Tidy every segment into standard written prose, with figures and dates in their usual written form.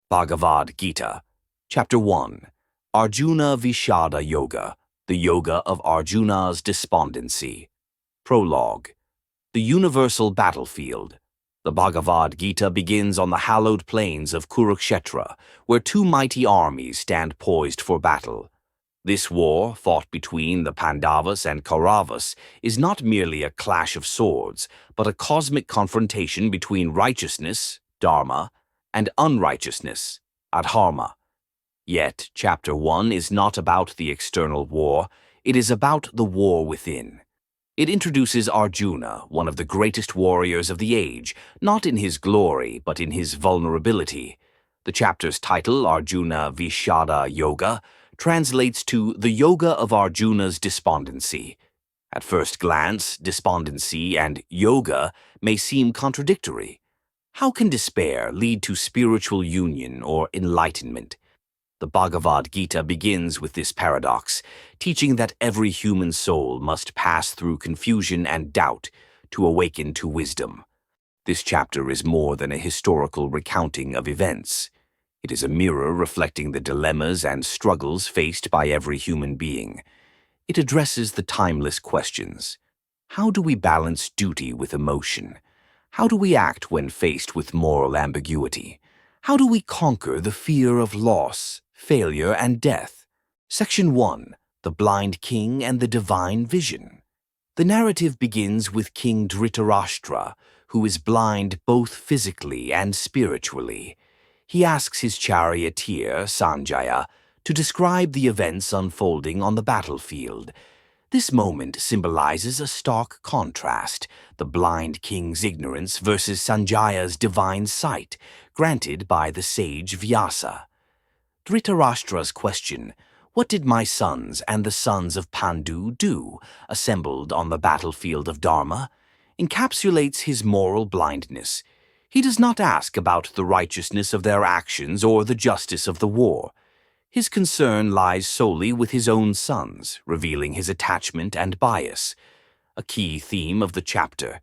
Bhagavad Gita, Chapter 1, Arjuna Vishada Yoga, the Yoga of Arjuna's Despondency. Prologue. The Universal Battlefield. The Bhagavad Gita begins on the hallowed plains of Kurukshetra, where two mighty armies stand poised for battle. This war, fought between the Pandavas and Kauravas, is not merely a clash of swords, but a cosmic confrontation between righteousness, dharma, and unrighteousness, adharma. Yet, Chapter 1 is not about the external war, it is about the war within. It introduces Arjuna, one of the greatest warriors of the age, not in his glory, but in his vulnerability. The chapter's title, Arjuna Vishada Yoga, translates to the Yoga of Arjuna's Despondency. At first glance, despondency and yoga may seem contradictory. How can despair lead to spiritual union or enlightenment? The Bhagavad Gita begins with this paradox, teaching that every human soul must pass through confusion and doubt to awaken to wisdom. This chapter is more than a historical recounting of events. It is a mirror reflecting the dilemmas and struggles faced by every human being. It addresses the timeless questions. How do we balance duty with emotion? How do we act when faced with moral ambiguity? How do we conquer the fear of loss, failure, and death? Section 1. The Blind King and the Divine Vision. The narrative begins with King Dhritarashtra, who is blind both physically and spiritually. He asks his charioteer, Sanjaya, to describe the events unfolding on the battlefield. This moment symbolizes a stark contrast, the blind king's ignorance versus Sanjaya's divine sight, granted by the sage Vyasa. Dhritarashtra's question, "What did my sons and the sons of Pandu do, assembled on the battlefield of Dharma?" encapsulates his moral blindness. He does not ask about the righteousness of their actions or the justice of the war. His concern lies solely with his own sons, revealing his attachment and bias, a key theme of the chapter.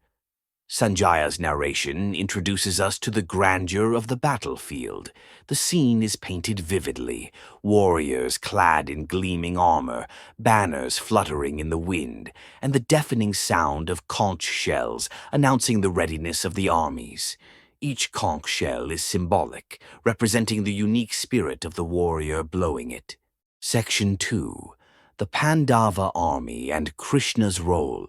Sanjaya's narration introduces us to the grandeur of the battlefield. The scene is painted vividly, warriors clad in gleaming armor, banners fluttering in the wind, and the deafening sound of conch shells announcing the readiness of the armies. Each conch shell is symbolic, representing the unique spirit of the warrior blowing it. Section 2. The Pandava Army and Krishna's Role.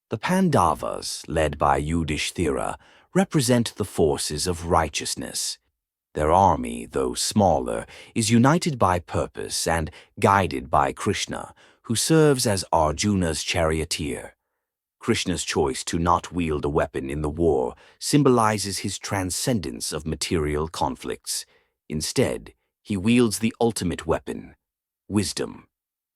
The Pandavas, led by Yudhishthira, represent the forces of righteousness. Their army, though smaller, is united by purpose and guided by Krishna, who serves as Arjuna's charioteer. Krishna's choice to not wield a weapon in the war symbolizes his transcendence of material conflicts. Instead, he wields the ultimate weapon, wisdom.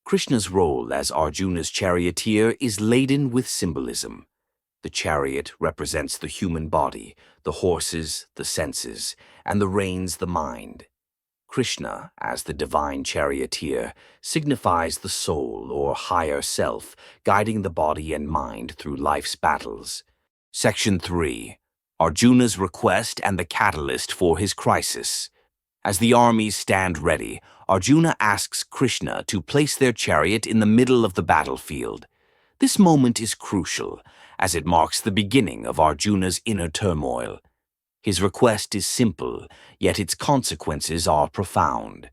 Krishna's role as Arjuna's charioteer is laden with symbolism. The chariot represents the human body, the horses, the senses, and the reins, the mind. Krishna, as the divine charioteer, signifies the soul or higher self, guiding the body and mind through life's battles. Section 3. Arjuna's request and the catalyst for his crisis. As the armies stand ready, Arjuna asks Krishna to place their chariot in the middle of the battlefield. This moment is crucial, as it marks the beginning of Arjuna's inner turmoil. His request is simple, yet its consequences are profound.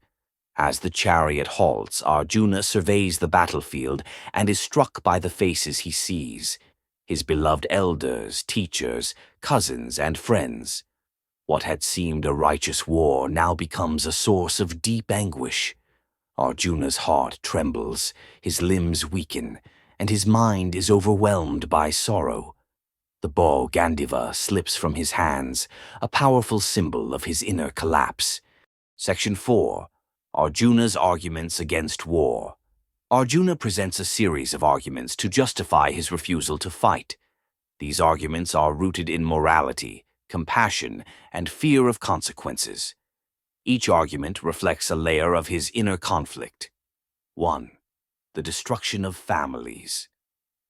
As the chariot halts, Arjuna surveys the battlefield and is struck by the faces he sees, his beloved elders, teachers, cousins, and friends. What had seemed a righteous war now becomes a source of deep anguish. Arjuna's heart trembles, his limbs weaken, and his mind is overwhelmed by sorrow. The bow Gandiva slips from his hands, a powerful symbol of his inner collapse. Section 4. Arjuna's Arguments Against War. Arjuna presents a series of arguments to justify his refusal to fight. These arguments are rooted in morality, compassion, and fear of consequences. Each argument reflects a layer of his inner conflict. 1. The destruction of families.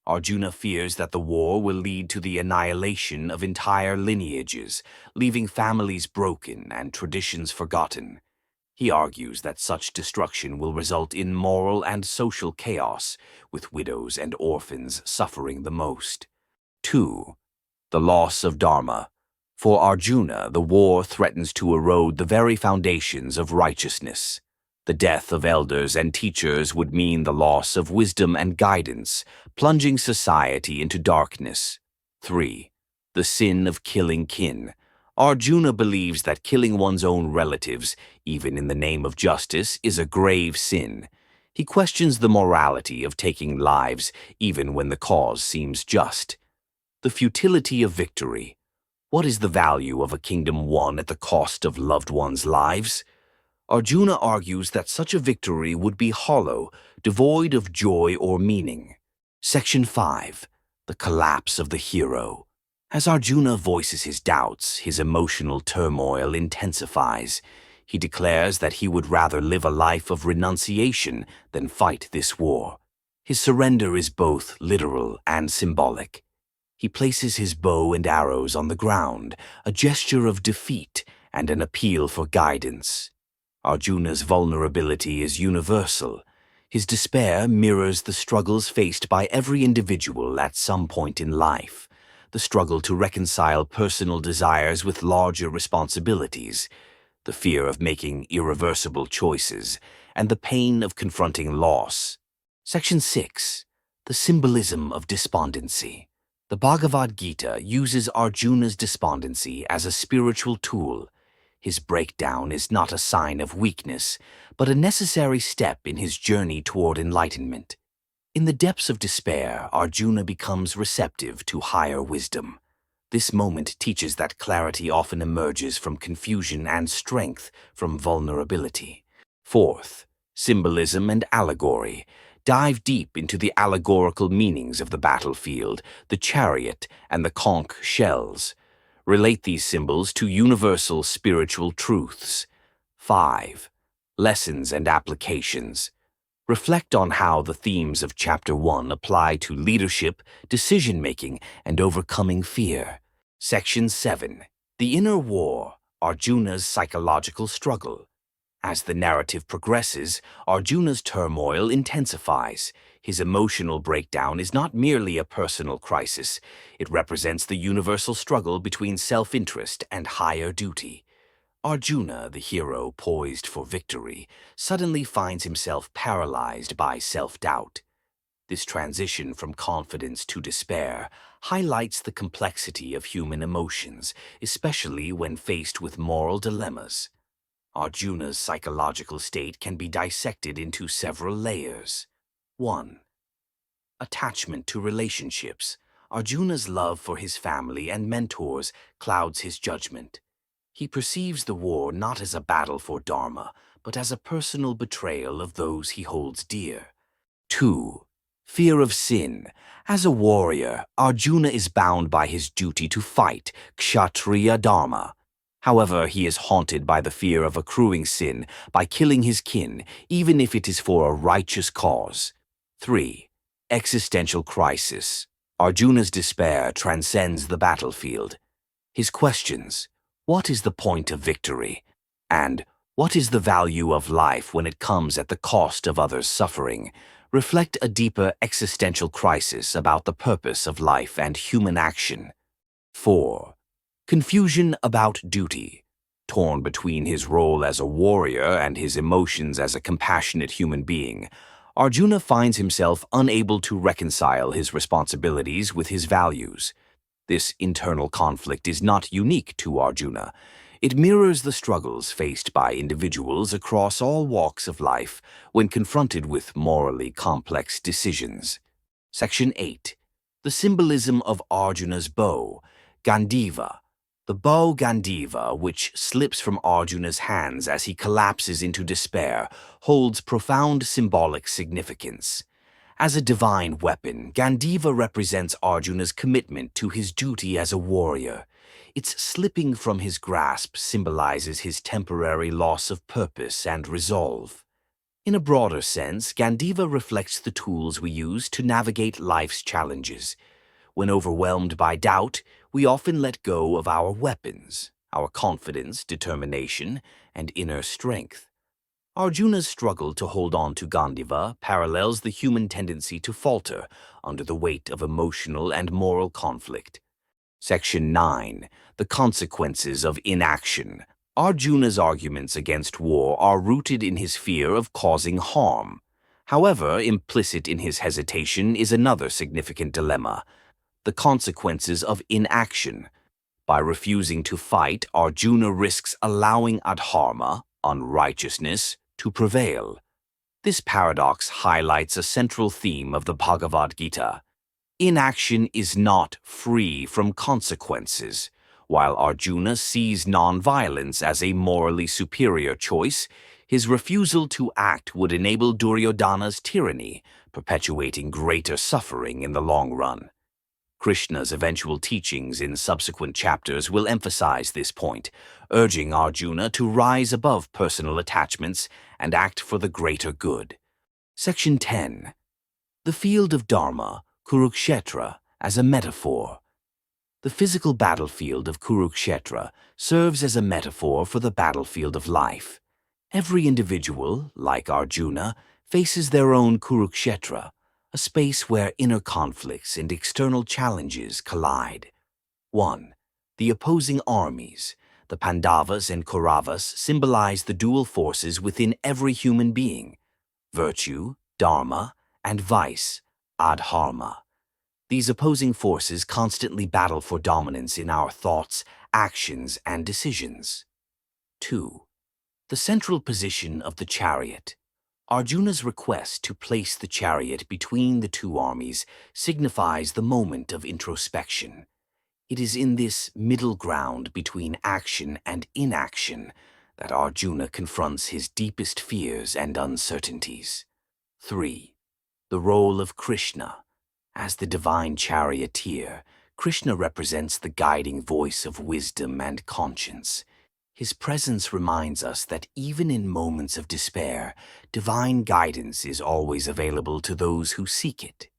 Arjuna fears that the war will lead to the annihilation of entire lineages, leaving families broken and traditions forgotten. He argues that such destruction will result in moral and social chaos, with widows and orphans suffering the most. 2. The loss of Dharma. For Arjuna, the war threatens to erode the very foundations of righteousness. The death of elders and teachers would mean the loss of wisdom and guidance, plunging society into darkness. 3. The sin of killing kin. Arjuna believes that killing one's own relatives, even in the name of justice, is a grave sin. He questions the morality of taking lives, even when the cause seems just. The futility of victory. What is the value of a kingdom won at the cost of loved ones' lives? Arjuna argues that such a victory would be hollow, devoid of joy or meaning. Section 5. The collapse of the hero. As Arjuna voices his doubts, his emotional turmoil intensifies. He declares that he would rather live a life of renunciation than fight this war. His surrender is both literal and symbolic. He places his bow and arrows on the ground, a gesture of defeat and an appeal for guidance. Arjuna's vulnerability is universal. His despair mirrors the struggles faced by every individual at some point in life. The struggle to reconcile personal desires with larger responsibilities, the fear of making irreversible choices, and the pain of confronting loss. Section 6. The symbolism of despondency. The Bhagavad Gita uses Arjuna's despondency as a spiritual tool. His breakdown is not a sign of weakness, but a necessary step in his journey toward enlightenment. In the depths of despair, Arjuna becomes receptive to higher wisdom. This moment teaches that clarity often emerges from confusion and strength from vulnerability. 4th, symbolism and allegory. Dive deep into the allegorical meanings of the battlefield, the chariot, and the conch shells. Relate these symbols to universal spiritual truths. 5. Lessons and applications. Reflect on how the themes of Chapter 1 apply to leadership, decision-making, and overcoming fear. Section 7. The Inner War, Arjuna's Psychological Struggle. As the narrative progresses, Arjuna's turmoil intensifies. His emotional breakdown is not merely a personal crisis. It represents the universal struggle between self-interest and higher duty. Arjuna, the hero poised for victory, suddenly finds himself paralyzed by self-doubt. This transition from confidence to despair highlights the complexity of human emotions, especially when faced with moral dilemmas. Arjuna's psychological state can be dissected into several layers. 1. Attachment to relationships. Arjuna's love for his family and mentors clouds his judgment. He perceives the war not as a battle for Dharma, but as a personal betrayal of those he holds dear. 2. Fear of sin. As a warrior, Arjuna is bound by his duty to fight, kshatriya dharma. However, he is haunted by the fear of accruing sin by killing his kin, even if it is for a righteous cause. 3. Existential crisis. Arjuna's despair transcends the battlefield. His questions, what is the point of victory? And what is the value of life when it comes at the cost of others' suffering? Reflect a deeper existential crisis about the purpose of life and human action. 4. Confusion about duty. Torn between his role as a warrior and his emotions as a compassionate human being, Arjuna finds himself unable to reconcile his responsibilities with his values. This internal conflict is not unique to Arjuna. It mirrors the struggles faced by individuals across all walks of life when confronted with morally complex decisions. Section 8. The symbolism of Arjuna's bow, Gandiva. The bow Gandiva, which slips from Arjuna's hands as he collapses into despair, holds profound symbolic significance. As a divine weapon, Gandiva represents Arjuna's commitment to his duty as a warrior. Its slipping from his grasp symbolizes his temporary loss of purpose and resolve. In a broader sense, Gandiva reflects the tools we use to navigate life's challenges. When overwhelmed by doubt, we often let go of our weapons, our confidence, determination, and inner strength. Arjuna's struggle to hold on to Gandiva parallels the human tendency to falter under the weight of emotional and moral conflict. Section 9. The consequences of inaction. Arjuna's arguments against war are rooted in his fear of causing harm. However, implicit in his hesitation is another significant dilemma: the consequences of inaction. By refusing to fight, Arjuna risks allowing adharma, unrighteousness, to prevail. This paradox highlights a central theme of the Bhagavad Gita. Inaction is not free from consequences. While Arjuna sees nonviolence as a morally superior choice, his refusal to act would enable Duryodhana's tyranny, perpetuating greater suffering in the long run. Krishna's eventual teachings in subsequent chapters will emphasize this point, urging Arjuna to rise above personal attachments and act for the greater good. Section 10. The field of Dharma, Kurukshetra, as a metaphor. The physical battlefield of Kurukshetra serves as a metaphor for the battlefield of life. Every individual, like Arjuna, faces their own Kurukshetra, a space where inner conflicts and external challenges collide. 1. The opposing armies. The Pandavas and Kauravas symbolize the dual forces within every human being: virtue, dharma, and vice, adharma. These opposing forces constantly battle for dominance in our thoughts, actions, and decisions. 2. The central position of the chariot. Arjuna's request to place the chariot between the two armies signifies the moment of introspection. It is in this middle ground between action and inaction that Arjuna confronts his deepest fears and uncertainties. 3. The role of Krishna. As the divine charioteer, Krishna represents the guiding voice of wisdom and conscience. His presence reminds us that even in moments of despair, divine guidance is always available to those who seek it.